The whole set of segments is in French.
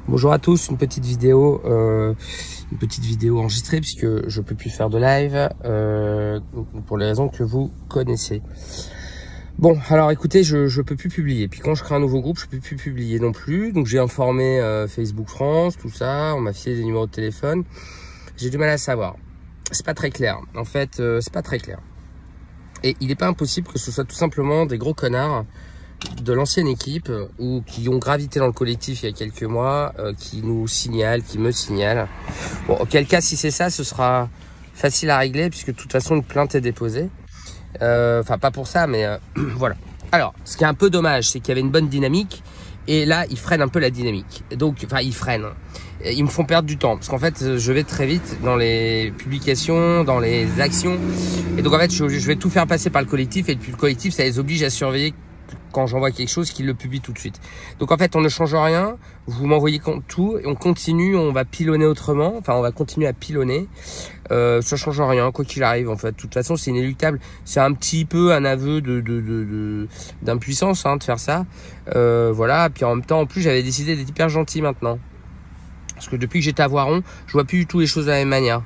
Bonjour à tous, une petite vidéo enregistrée puisque je peux plus faire de live pour les raisons que vous connaissez. Bon, alors écoutez, je peux plus publier. Puis quand je crée un nouveau groupe, je peux plus publier non plus. Donc j'ai informé Facebook France, tout ça. On m'a filé des numéros de téléphone. J'ai du mal à savoir. C'est pas très clair. En fait, c'est pas très clair. Et il n'est pas impossible que ce soit tout simplement des gros connards de l'ancienne équipe ou qui ont gravité dans le collectif il y a quelques mois, qui nous signalent, qui me signalent. Bon, auquel cas, si c'est ça, ce sera facile à régler puisque de toute façon une plainte est déposée. Enfin, pas pour ça, mais voilà. Alors, ce qui est un peu dommage, c'est qu'il y avait une bonne dynamique et là, ils freinent un peu la dynamique. Donc, enfin, ils freinent. Ils me font perdre du temps parce qu'en fait, je vais très vite dans les publications, dans les actions. Et donc, en fait, je vais tout faire passer par le collectif et puis le collectif, ça les oblige à surveiller quand j'envoie quelque chose, qu'il le publie tout de suite. Donc en fait, on ne change rien, vous m'envoyez tout, et on continue, on va pilonner autrement, enfin on va continuer à pilonner, ça change rien, quoi qu'il arrive en fait. De toute façon, c'est inéluctable, c'est un petit peu un aveu d'impuissance de faire ça, voilà. Puis en même temps, en plus, j'avais décidé d'être hyper gentil maintenant, parce que depuis que j'étais à Voiron, je vois plus du tout les choses de la même manière.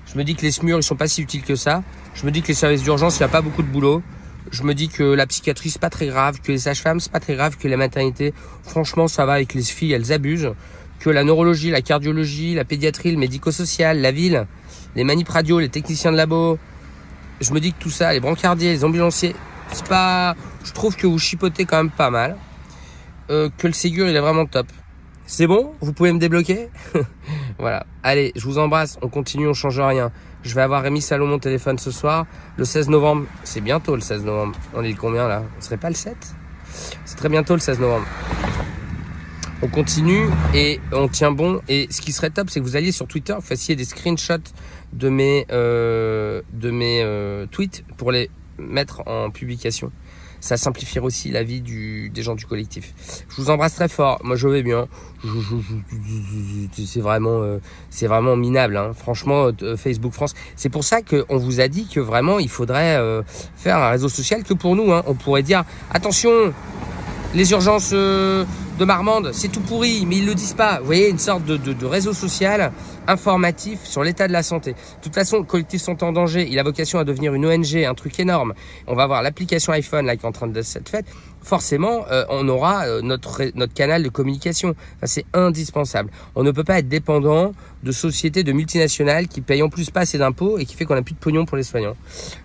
Je me dis que les SMUR, ils sont pas si utiles que ça, je me dis que les services d'urgence, il n'y a pas beaucoup de boulot. Je me dis que la psychiatrie, c'est pas très grave, que les sages-femmes, c'est pas très grave, que la maternité, franchement, ça va, avec les filles, elles abusent, que la neurologie, la cardiologie, la pédiatrie, le médico-social, la ville, les manip radio, les techniciens de labo, je me dis que tout ça, les brancardiers, les ambulanciers, c'est pas, je trouve que vous chipotez quand même pas mal, que le Ségur, il est vraiment top. C'est bon? Vous pouvez me débloquer? Voilà. Allez, je vous embrasse, on continue, on change rien. Je vais avoir Rémi Salomon au téléphone ce soir, le 16 novembre. C'est bientôt le 16 novembre. On est le combien là? On serait pas le 7? C'est très bientôt le 16 novembre. On continue et on tient bon. Et ce qui serait top, c'est que vous alliez sur Twitter, vous fassiez des screenshots de mes tweets pour les mettre en publication. Ça simplifierait aussi la vie des gens du collectif. Je vous embrasse très fort. Moi, je vais bien. C'est vraiment minable, hein. Franchement, Facebook France. C'est pour ça qu'on vous a dit que vraiment, il faudrait faire un réseau social que pour nous, hein. On pourrait dire, attention, les urgences de Marmande, c'est tout pourri, mais ils le disent pas. Vous voyez, une sorte de réseau social informatif sur l'état de la santé. De toute façon, le collectif Santé en danger, il a vocation à devenir une ONG, un truc énorme. On va avoir l'application iPhone là qui est en train de s'être faite. Forcément, on aura notre canal de communication. Enfin, c'est indispensable. On ne peut pas être dépendant de sociétés, de multinationales qui payent en plus pas assez d'impôts et qui fait qu'on n'a plus de pognon pour les soignants.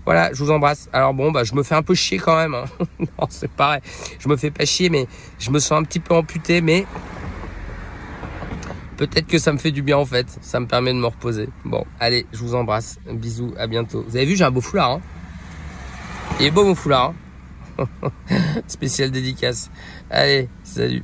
Voilà, je vous embrasse. Alors bon, bah je me fais un peu chier quand même, hein. Non, c'est pareil. Je me fais pas chier, mais je me sens un petit peu amputé, mais peut-être que ça me fait du bien en fait. Ça me permet de me reposer. Bon, allez, je vous embrasse. Bisous, à bientôt. Vous avez vu, j'ai un beau foulard, hein. Il est beau mon foulard, hein. Spécial dédicace. Allez, salut.